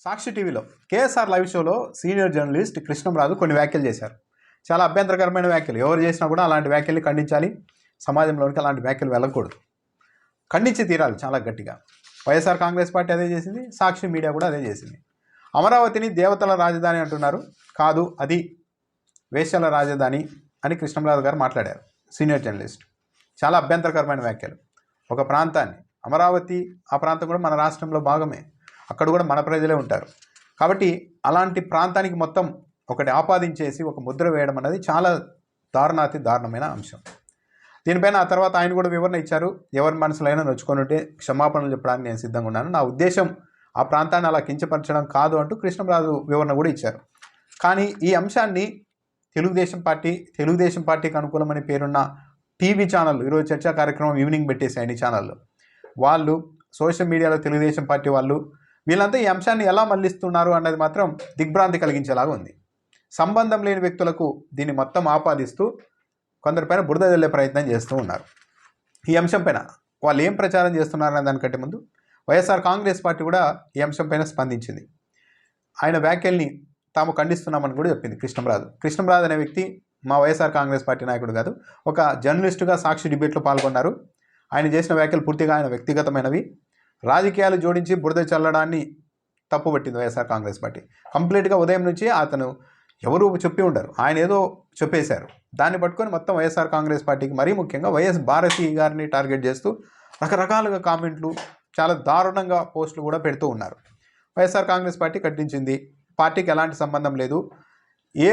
సాక్షి టీవీలో KSR live షోలో senior journalist Krishnamraju కొన్ని వ్యాఖ్యలు చేశారు. చాలా అభ్యంతరకరమైన వ్యాఖ్యలు. ఎవరు చేసినా కూడా అలాంటి వ్యాఖ్యల్ని ఖండించాలి. సమాజంలోనికి అలాంటి వ్యాఖ్యలు వెళ్ళకూడదు. ఖండించి తీరాలి చాలా గట్టిగా. వైఎస్ఆర్ కాంగ్రెస్ పార్టీ అదే చేసింది, సాక్షి మీడియా కూడా అదే చేసింది. అమరావతిని దేవతల రాజధాని అంటున్నారు, కాదు అది వేశ్యల రాజధాని అని కృష్ణంరాజు గారు మాట్లాడారు. Senior journalist. చాలా అభ్యంతరకరమైన వ్యాఖ్యలు. ఒక ప్రాంతాన్ని అమరావతి, ఆ ప్రాంతం కూడా మన రాష్ట్రంలో భాగమే, అక్కడ కూడా మన ప్రజలే ఉంటారు. కాబట్టి అలాంటి ప్రాంతానికి మొత్తం ఒకటి ఆపాదించేసి ఒక ముద్ర వేయడం అనేది చాలా దారుణాతి దారుణమైన అంశం. దీనిపైన ఆ తర్వాత ఆయన కూడా వివరణ ఇచ్చారు. ఎవరి మనసులైనా నొచ్చుకొని ఉంటే క్షమాపణలు చెప్పడానికి నేను సిద్ధంగా ఉన్నాను, నా ఉద్దేశం ఆ ప్రాంతాన్ని అలా కించపరచడం కాదు అంటూ కృష్ణంరాజు వివరణ కూడా ఇచ్చారు. కానీ ఈ అంశాన్ని తెలుగుదేశం పార్టీకి అనుకూలమని పేరున్న టీవీ ఛానల్ ఈరోజు చర్చా కార్యక్రమం ఈవినింగ్ పెట్టేసి అన్ని ఛానళ్ళు వాళ్ళు, సోషల్ మీడియాలో తెలుగుదేశం పార్టీ వాళ్ళు, వీళ్ళంతా ఈ అంశాన్ని ఎలా మళ్లిస్తున్నారు అన్నది మాత్రం దిగ్భ్రాంతి కలిగించేలాగా ఉంది. సంబంధం లేని వ్యక్తులకు దీన్ని మొత్తం ఆపాదిస్తూ కొందరిపైన బురద జల్లే ప్రయత్నం చేస్తూ ఉన్నారు. ఈ అంశం పైన వాళ్ళు ఏం ప్రచారం చేస్తున్నారనే దానికంటే ముందు వైఎస్ఆర్ కాంగ్రెస్ పార్టీ కూడా ఈ అంశం పైన స్పందించింది. ఆయన వ్యాఖ్యల్ని తాము ఖండిస్తున్నామని కూడా చెప్పింది కృష్ణంరాజు అనే వ్యక్తి మా వైఎస్ఆర్ కాంగ్రెస్ పార్టీ నాయకుడు కాదు, ఒక జర్నలిస్టుగా సాక్షి డిబేట్లో పాల్గొన్నారు. ఆయన చేసిన వ్యాఖ్యలు పూర్తిగా ఆయన వ్యక్తిగతమైనవి. రాజకీయాలు జోడించి బురద చల్లడాన్ని తప్పుపట్టింది వైఎస్ఆర్ కాంగ్రెస్ పార్టీ. కంప్లీట్గా ఉదయం నుంచి అతను ఎవరు చెప్పి ఉండరు, ఆయన ఏదో చెప్పేశారు. దాన్ని పట్టుకొని మొత్తం వైఎస్ఆర్ కాంగ్రెస్ పార్టీకి, మరీ ముఖ్యంగా వైఎస్ భారతి గారిని టార్గెట్ చేస్తూ రకరకాలుగా కామెంట్లు, చాలా దారుణంగా పోస్టులు కూడా పెడుతూ ఉన్నారు. వైఎస్ఆర్ కాంగ్రెస్ పార్టీ ఖండించింది. పార్టీకి ఎలాంటి సంబంధం లేదు. ఏ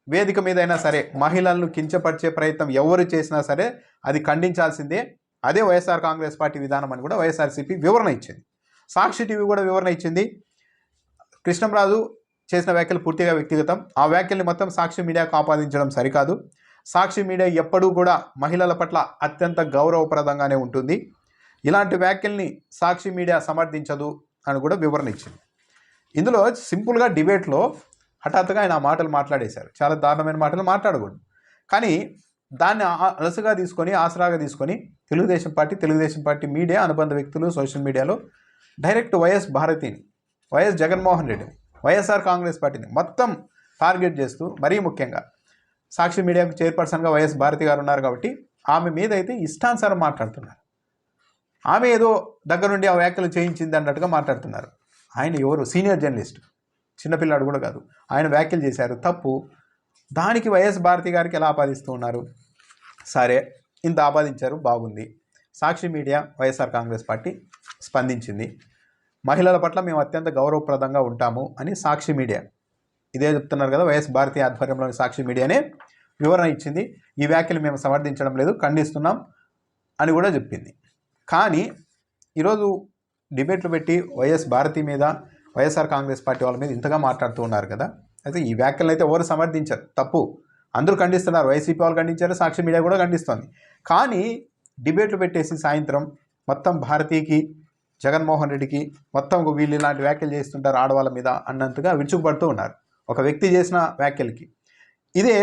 వేదిక మీదైనా సరే మహిళలను కించపరిచే ప్రయత్నం ఎవరు చేసినా సరే అది ఖండించాల్సిందే. అదే వైఎస్ఆర్ కాంగ్రెస్ పార్టీ విధానం అని కూడా వైఎస్ఆర్సీపీ వివరణ ఇచ్చింది. సాక్షి టీవీ కూడా వివరణ ఇచ్చింది. కృష్ణంరాజు చేసిన వ్యాఖ్యలు పూర్తిగా వ్యక్తిగతం. ఆ వ్యాఖ్యల్ని మొత్తం సాక్షి మీడియాకు ఆపాదించడం సరికాదు. సాక్షి మీడియా ఎప్పుడూ కూడా మహిళల పట్ల అత్యంత గౌరవప్రదంగానే ఉంటుంది. ఇలాంటి వ్యాఖ్యల్ని సాక్షి మీడియా సమర్థించదు అని కూడా వివరణ ఇచ్చింది. ఇందులో సింపుల్గా డిబేట్లో హఠాత్తుగా ఆయన ఆ మాటలు మాట్లాడేశారు. చాలా దారుణమైన మాటలు మాట్లాడకూడదు. కానీ దాన్ని అలసుగా తీసుకొని, ఆసరాగా తీసుకొని తెలుగుదేశం పార్టీ మీడియా, అనుబంధ వ్యక్తులు సోషల్ మీడియాలో డైరెక్ట్ వైఎస్ భారతిని, వైఎస్ జగన్మోహన్ రెడ్డిని, వైఎస్ఆర్ కాంగ్రెస్ పార్టీని మొత్తం టార్గెట్ చేస్తూ, మరీ ముఖ్యంగా సాక్షి మీడియాకు చైర్పర్సన్గా వైఎస్ భారతి గారు ఉన్నారు కాబట్టి ఆమె మీద అయితే ఇష్టానుసారం మాట్లాడుతున్నారు. ఆమె ఏదో దగ్గరుండి ఆ వ్యాఖ్యలు చేయించింది అన్నట్టుగా మాట్లాడుతున్నారు. ఆయన ఎవరు? సీనియర్ జర్నలిస్ట్, చిన్నపిల్లాడు కూడా కాదు. ఆయన వ్యాఖ్యలు చేశారు, తప్పు. దానికి వైఎస్ భారతి గారికి ఎలా ఆపాదిస్తూ ఉన్నారు? సరే, ఇంత ఆపాదించారు, బాగుంది. సాక్షి మీడియా, వైఎస్ఆర్ కాంగ్రెస్ పార్టీ స్పందించింది. మహిళల పట్ల మేము అత్యంత గౌరవప్రదంగా ఉంటాము అని సాక్షి మీడియా ఇదే చెప్తున్నారు కదా, వైఎస్ భారతి ఆధ్వర్యంలోని సాక్షి మీడియానే వివరణ ఇచ్చింది. ఈ వ్యాఖ్యలు మేము సమర్థించడం లేదు, ఖండిస్తున్నాం అని కూడా చెప్పింది. కానీ ఈరోజు డిబేట్లు పెట్టి వైఎస్ భారతి మీద, వైఎస్ఆర్ కాంగ్రెస్ పార్టీ వాళ్ళ మీద ఇంతగా మాట్లాడుతూ ఉన్నారు కదా. అయితే ఈ వ్యాఖ్యలను అయితే ఎవరు సమర్థించారు, తప్పు. అందరూ ఖండిస్తున్నారు. వైసీపీ వాళ్ళు ఖండించారు, సాక్షి మీడియా కూడా ఖండిస్తోంది. కానీ డిబేట్లు పెట్టేసి సాయంత్రం మొత్తం భారతీకి, జగన్మోహన్ రెడ్డికి మొత్తం వీళ్ళు ఇలాంటి వ్యాఖ్యలు చేస్తుంటారు ఆడవాళ్ళ మీద అన్నంతగా విరుచుకుపడుతూ ఉన్నారు ఒక వ్యక్తి చేసిన వ్యాఖ్యలకి. ఇదే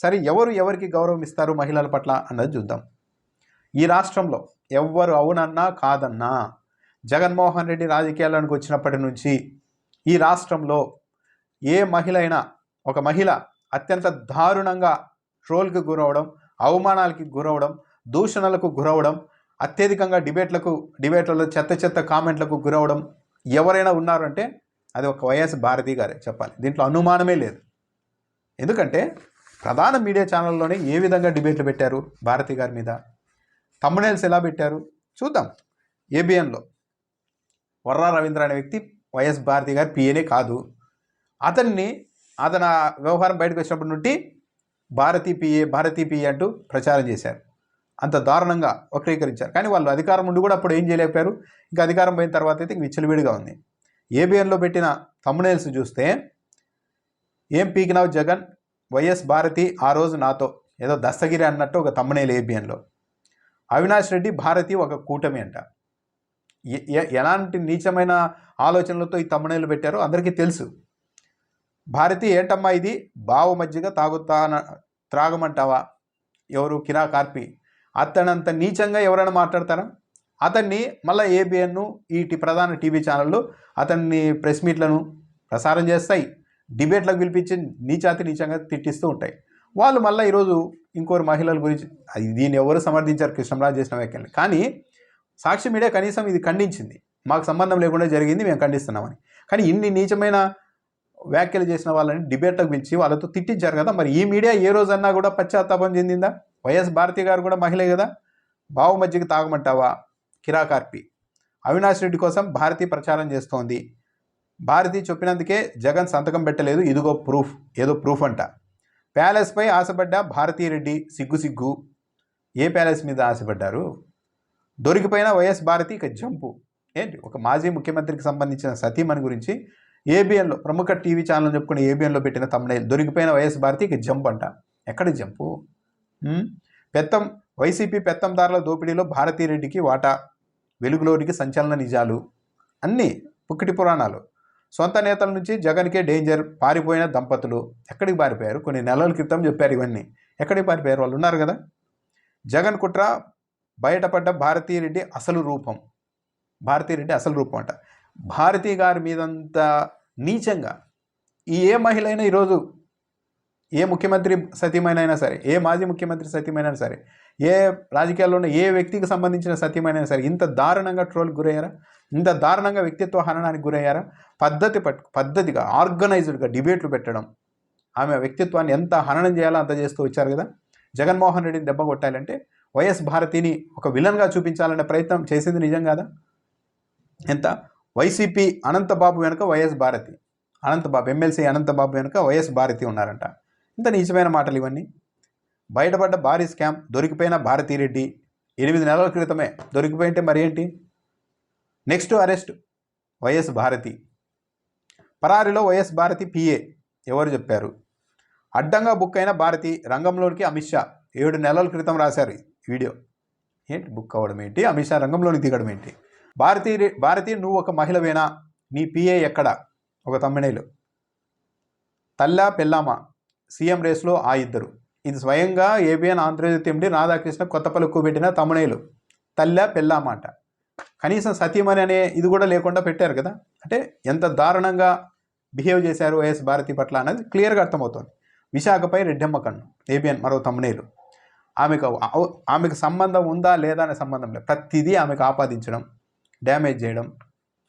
సరే, ఎవరికి గౌరవం ఇస్తారు మహిళల పట్ల అన్నది చూద్దాం. ఈ రాష్ట్రంలో ఎవ్వరు అవునన్నా కాదన్నా జగన్మోహన్ రెడ్డి రాజకీయాల్లోకి వచ్చినప్పటి నుంచి ఈ రాష్ట్రంలో ఏ మహిళ అయినా, ఒక మహిళ అత్యంత దారుణంగా ట్రోల్కి గురవడం, అవమానాలకి గురవడం, దూషణలకు గురవడం, అత్యధికంగా డిబేట్లలో చెత్త కామెంట్లకు గురవడం ఎవరైనా ఉన్నారంటే అది ఒక వైఎస్ భారతి గారే చెప్పాలి. దీంట్లో అనుమానమే లేదు. ఎందుకంటే ప్రధాన మీడియా ఛానల్లోనే ఏ విధంగా డిబేట్లు పెట్టారు భారతి గారి మీద, థంబ్నెయిల్స్ ఎలా పెట్టారు చూద్దాం. ఏబిఎన్లో వర్రా రవీంద్ర అనే వ్యక్తి వైఎస్ భారతి గారి పిఏనే కాదు. అతని వ్యవహారం బయటకు వచ్చినప్పటి నుండి భారతీ పిఏ అంటూ ప్రచారం చేశారు. అంత దారుణంగా వక్రీకరించారు. కానీ వాళ్ళు అధికారం ఉండి కూడా అప్పుడు ఏం చేయలేకపోయారు. ఇంకా అధికారం పోయిన తర్వాత అయితే ఇంక విచ్చలవిడిగా ఉంది. ఏబిఎన్లో పెట్టిన థంబ్నెయిల్స్ చూస్తే, ఏం పీకినావు జగన్, వైఎస్ భారతి ఆ రోజు నాతో, ఏదో దస్తగిరి అన్నట్టు ఒక థంబ్నెయిల్ ఏబిఎన్లో. అవినాష్ రెడ్డి భారతి ఒక కూటమి అంట. ఎలాంటి నీచమైన ఆలోచనలతో ఈ థంబ్నెయిల్ పెట్టారో అందరికీ తెలుసు. భారతి ఏంటమ్మా ఇది, బావు మజ్జిగ త్రాగమంటావా? ఎవరు? కిరా కార్పి. అతనంత నీచంగా ఎవరైనా మాట్లాడతారా? అతన్ని మళ్ళీ ఏబిఎన్ ఈ ప్రధాన టీవీ ఛానళ్ళు అతన్ని ప్రెస్ మీట్లను ప్రసారం చేస్తాయి, డిబేట్లకు పిలిపించి నీచంగా తిట్టిస్తూ ఉంటాయి. వాళ్ళు మళ్ళీ ఈరోజు ఇంకోరు మహిళల గురించి దీన్ని ఎవరు సమర్థించారు కృష్ణంరాజు చేసిన వ్యాఖ్యల్ని, కానీ సాక్షి మీడియా కనీసం ఇది ఖండించింది, మాకు సంబంధం లేకుండా జరిగింది, మేము ఖండిస్తున్నామని. కానీ ఇన్ని నీచమైన వ్యాఖ్యలు చేసిన వాళ్ళని డిబేట్లకు పిలిచి వాళ్ళతో తిట్టించారు కదా. మరి ఈ మీడియా ఏ రోజన్నా కూడా పశ్చాత్తాపం చెందిందా? వైఎస్ భారతి గారు కూడా మహిళే కదా. బావు మజ్జిగ తాగమంటావా కిరాకార్పి. అవినాష్ రెడ్డి కోసం భారతి ప్రచారం చేస్తోంది, భారతి చెప్పినందుకే జగన్ సంతకం పెట్టలేదు, ఇదిగో ప్రూఫ్, ఏదో ప్రూఫ్ అంట. ప్యాలెస్పై ఆశపడ్డ భారతీరెడ్డి సిగ్గు. ఏ ప్యాలెస్ మీద ఆశపడ్డారు? దొరికిపోయిన వైఎస్ భారతి ఇక జంపు. ఏంటి, ఒక మాజీ ముఖ్యమంత్రికి సంబంధించిన సతీమణి గురించి ఏబిఎన్లో, ప్రముఖ టీవీ ఛానల్ చెప్పుకుని ఏబిఎన్లో పెట్టిన తమ్ముడేలు, దొరికిపోయిన వైఎస్ భారతి ఇక జంప్ అంట. ఎక్కడి జంపు? వైసీపీ పెత్తందారుల దోపిడీలో భారతీరెడ్డికి వాటా, వెలుగులోనికి సంచలన నిజాలు, అన్నీ పుక్కిటి పురాణాలు. సొంత నేతల నుంచి జగన్కే డేంజర్, పారిపోయిన దంపతులు. ఎక్కడికి పారిపోయారు? కొన్ని నెలల క్రితం చెప్పారు ఇవన్నీ. ఎక్కడికి పారిపోయారు? వాళ్ళు ఉన్నారు కదా. జగన్ కుట్ర బయటపడ్డ భారతీరెడ్డి అసలు రూపం. భారతీరెడ్డి అసలు రూపం అంట. భారతీ గారి మీదంత నీచంగా ఏ మహిళ అయినా ఈరోజు, ఏ ముఖ్యమంత్రి సతీమైనా సరే, ఏ మాజీ ముఖ్యమంత్రి సతీమైనా సరే, ఏ రాజకీయాల్లో ఉన్న ఏ వ్యక్తికి సంబంధించిన సతీమైనా సరే ఇంత దారుణంగా ట్రోల్కి గురయ్యారా? ఇంత దారుణంగా వ్యక్తిత్వ హననానికి గురయ్యారా? పద్ధతిగా ఆర్గనైజ్డ్గా డిబేట్లు పెట్టడం, ఆమె వ్యక్తిత్వాన్ని ఎంత హననం చేయాలో అంత చేస్తూ వచ్చారు కదా. జగన్మోహన్ రెడ్డిని దెబ్బ కొట్టాలంటే వైఎస్ భారతిని ఒక విలన్గా చూపించాలనే ప్రయత్నం చేసింది నిజం కాదా? ఎంత వైసీపీ అనంతబాబు వెనుక వైఎస్ భారతి, అనంతబాబు ఎమ్మెల్సీ అనంతబాబు వెనుక వైఎస్ భారతి ఉన్నారంట. ఇంత నీచమైన మాటలు ఇవన్నీ. బయటపడ్డ భారీ స్కామ్, దొరికిపోయిన భారతీరెడ్డి 8 నెలల క్రితమే దొరికిపోయింటే మరి ఏంటి? Next arrest YS Bharathi. పరారిలో వైఎస్ భారతి పిఏ. ఎవరు చెప్పారు? అడ్డంగా బుక్ అయిన భారతి రంగంలోనికి అమిత్ షా 7 నెలల క్రితం రాశారు వీడియో. ఏంటి బుక్ అవ్వడం ఏంటి, అమిత్ షా రంగంలోనికి దిగడం ఏంటి? భారతి నువ్వు ఒక మహిళవేనా, నీ పిఏ ఎక్కడ? ఒక తమ్మిణేలు. తల్లా పెళ్ళామా, సీఎం రేస్లో ఆ ఇద్దరు. ఇది స్వయంగా ఏబిఎన్ ఆంధ్రజ్యోతి ఎండి రాధాకృష్ణ కొత్తపల్లికు పెట్టిన తమ్మునేలు. తల్లా పెళ్ళామా అంట. కనీసం సతీమణి అనే ఇది కూడా లేకుండా పెట్టారు కదా. అంటే ఎంత దారుణంగా బిహేవ్ చేశారు వైఎస్ భారతి పట్ల అన్నది క్లియర్గా అర్థమవుతుంది. విశాఖపై రెడ్డమ్మ కన్ను, ఏబిఎన్ మరో తమ్మునేలు. ఆమెకు సంబంధం ఉందా లేదా అనే సంబంధం లేదు, ప్రతిదీ ఆమెకు ఆపాదించడం, డ్యామేజ్ చేయడం,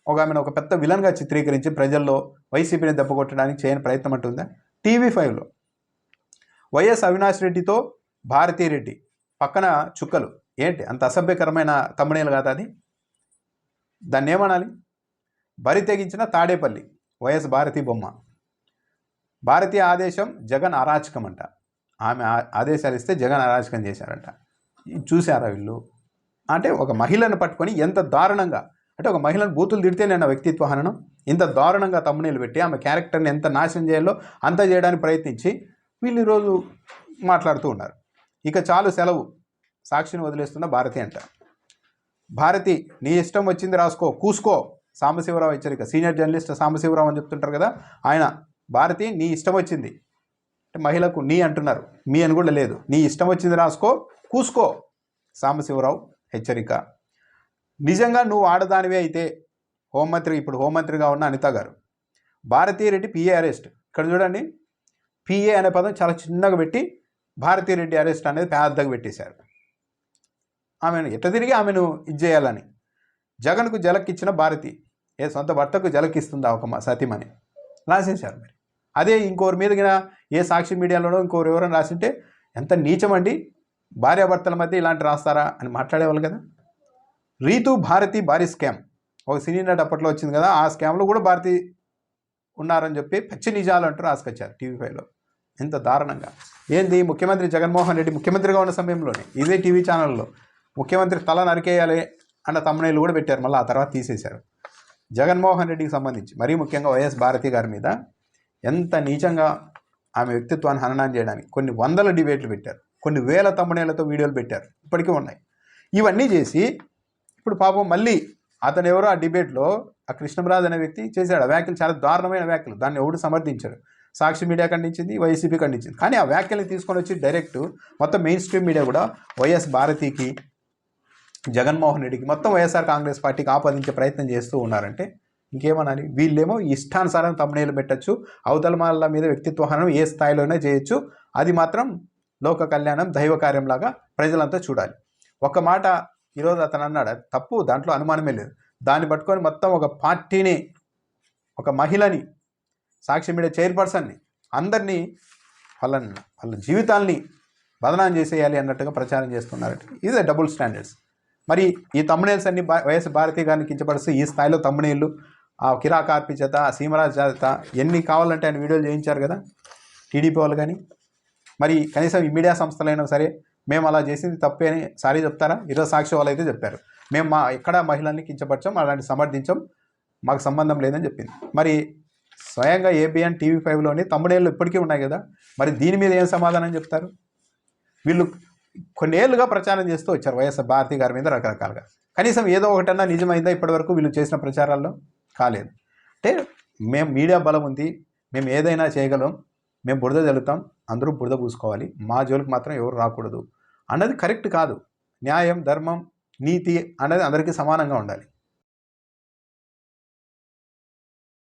ఆమెను ఒక పెద్ద విలన్గా చిత్రీకరించి ప్రజల్లో వైసీపీని దెబ్బకొట్టడానికి చేయని ప్రయత్నం అంటుందా? టీవీ5లో వైఎస్ అవినాష్ రెడ్డితో భారతీరెడ్డి పక్కన చుక్కలు. ఏంటి అంత అసభ్యకరమైన తమ్మునేలు కాదా అది? దాన్ని ఏమనాలి? బరి తెగించిన తాడేపల్లి వైఎస్ భారతి బొమ్మ. భారతీయ ఆదేశం జగన్ అరాచకం అంట. ఆమె ఆదేశాలు ఇస్తే జగన్ అరాచకం చేశారంట. చూశారా వీళ్ళు? అంటే ఒక మహిళను పట్టుకొని ఎంత దారుణంగా, అంటే ఒక మహిళను బూతులు తిడితే నేను వ్యక్తిత్వ హననం, ఇంత దారుణంగా తమ్మునేలు పెట్టి ఆమె క్యారెక్టర్ని ఎంత నాశనం చేయాలో అంత చేయడానికి ప్రయత్నించి వీళ్ళు ఈరోజు మాట్లాడుతూ ఉన్నారు. ఇక చాలు సెలవు, సాక్షిని వదిలేస్తున్న భారతి అంట. భారతి నీ ఇష్టం వచ్చింది రాసుకో, కూసుకో. సాంబశివరావు హెచ్చరిక. సీనియర్ జర్నలిస్ట్ సాంబశివరావు అని చెప్తుంటారు కదా ఆయన. భారతి నీ ఇష్టం వచ్చింది అంటే మహిళకు నీ అంటున్నారు, మీ అని కూడా లేదు. నీ ఇష్టం వచ్చింది రాసుకో, కూసుకో. సాంబశివరావు హెచ్చరిక. నిజంగా నువ్వు ఆడదానివే అయితే హోంమంత్రి, ఇప్పుడు హోంమంత్రిగా ఉన్న అనిత గారు, భారతీరెడ్డి పిఏ అరెస్ట్. ఇక్కడ చూడండి, పిఏ అనే పదం చాలా చిన్నగా పెట్టి భారతీరెడ్డి అరెస్ట్ అనేది పెద్దగా పెట్టేశారు. ఆమెను ఎట్ట తిరిగి ఆమెను ఇది చేయాలని. జగన్కు జలక్కిచ్చిన భారతి ఏ సొంత భర్తకు జలకిస్తుందా ఒక సతీమణి రాసేశారు. మరి అదే ఇంకోరి మీదగిన ఏ సాక్షి మీడియాలోనో ఇంకోరు ఎవరైనా రాసింటే ఎంత నీచమండి, భార్యాభర్తల మధ్య ఇలాంటి రాస్తారా అని మాట్లాడేవాళ్ళు కదా. రీతు భారతి భారీ స్కామ్, ఒక సినీ నటి అప్పట్లో వచ్చింది కదా, ఆ స్కామ్లో కూడా భారతి ఉన్నారని చెప్పి పచ్చి నిజాలు అంటూ రాసుకొచ్చారు టీవీ5లో. ఎంత దారుణంగా. ఏంది, ముఖ్యమంత్రి జగన్మోహన్ రెడ్డి ముఖ్యమంత్రిగా ఉన్న సమయంలోనే ఇదే టీవీ ఛానల్లో ముఖ్యమంత్రి తల నరికేయాలి అన్న తమ్మునేలు కూడా పెట్టారు, మళ్ళీ ఆ తర్వాత తీసేశారు. జగన్మోహన్ రెడ్డికి సంబంధించి మరీ ముఖ్యంగా వైఎస్ భారతి గారి మీద ఎంత నీచంగా ఆమె వ్యక్తిత్వాన్ని హననం చేయడానికి కొన్ని వందల డిబేట్లు పెట్టారు, కొన్ని వేల తమ్మునేలతో వీడియోలు పెట్టారు, ఇప్పటికీ ఉన్నాయి. ఇవన్నీ చేసి ఇప్పుడు పాపం మళ్ళీ అతను ఎవరో ఆ డిబేట్లో ఆ కృష్ణంరాజు అనే వ్యక్తి చేశాడు ఆ వ్యాఖ్యలు, చాలా దారుణమైన వ్యాఖ్యలు. దాన్ని ఎవడు సమర్థించాడు? సాక్షి మీడియా ఖండించింది, వైసీపీ ఖండించింది. కానీ ఆ వ్యాఖ్యల్ని తీసుకొని వచ్చి డైరెక్ట్ మొత్తం మెయిన్ స్ట్రీమ్ మీడియా కూడా వైఎస్ భారతికి జగన్మోహన్ రెడ్డికి మొత్తం వైఎస్ఆర్ కాంగ్రెస్ పార్టీకి ఆపాదించే ప్రయత్నం చేస్తూ ఉన్నారంటే ఇంకేమనాలి? వీళ్ళేమో ఇష్టానుసారం తమ్మునేలు పెట్టచ్చు, అవతల వాళ్ళ మీద వ్యక్తిత్వహనం ఏ స్థాయిలోనే చేయొచ్చు, అది మాత్రం లోక కళ్యాణం దైవ కార్యంలాగా ప్రజలంతా చూడాలి. ఒక మాట ఈరోజు అతను అన్నాడు, అది తప్పు, దాంట్లో అనుమానమే లేదు. దాన్ని పట్టుకొని మొత్తం ఒక పార్టీని, ఒక మహిళని, సాక్షి మీడియా చైర్పర్సన్ని, అందరినీ వాళ్ళ జీవితాల్ని బదనాం చేసేయాలి అన్నట్టుగా ప్రచారం చేస్తున్నారంటే ఇది డబుల్ స్టాండర్డ్స్. మరి ఈ తమ్మునేల్స్ అన్ని వైఎస్ భారతి గారిని కించపరుస్తూ ఈ స్థాయిలో తమ్మునేళ్ళు, ఆ కిరాక్ ఆర్పి చేత, ఆ సీమరాజ్ చేత ఎన్ని కావాలంటే ఆయన వీడియోలు చేయించారు కదా టీడీపీ వాళ్ళు. కానీ మరి కనీసం ఈ మీడియా సంస్థలైనా సరే మేము అలా చేసింది తప్పే అని సారీ చెప్తారా? ఈరోజు సాక్షి వాళ్ళు అయితే చెప్పారు, మేము ఎక్కడ మహిళల్ని కించపరచాం, అలాంటి సమర్థించాం, మాకు సంబంధం లేదని చెప్పింది. మరి స్వయంగా ఏబిఎన్ TV5లోని తమ్ముడేళ్ళు ఇప్పటికీ ఉన్నాయి కదా, మరి దీని మీద ఏం సమాధానం చెప్తారు? వీళ్ళు కొన్నేళ్లుగా ప్రచారం చేస్తూ వచ్చారు వైఎస్ఆర్ భారతి గారి మీద రకరకాలుగా. కనీసం ఏదో ఒకటన్నా నిజమైందా ఇప్పటివరకు వీళ్ళు చేసిన ప్రచారాల్లో? కాలేదు. అంటే మేము మీడియా బలం ఉంది, మేము ఏదైనా చేయగలం, మేము బురద జల్లుతాం, అందరూ బురద పూసుకోవాలి, మా జోలికి మాత్రం ఎవరు రాకూడదు అన్నది కరెక్ట్ కాదు. న్యాయం, ధర్మం, నీతి అనేది అందరికీ సమానంగా ఉండాలి.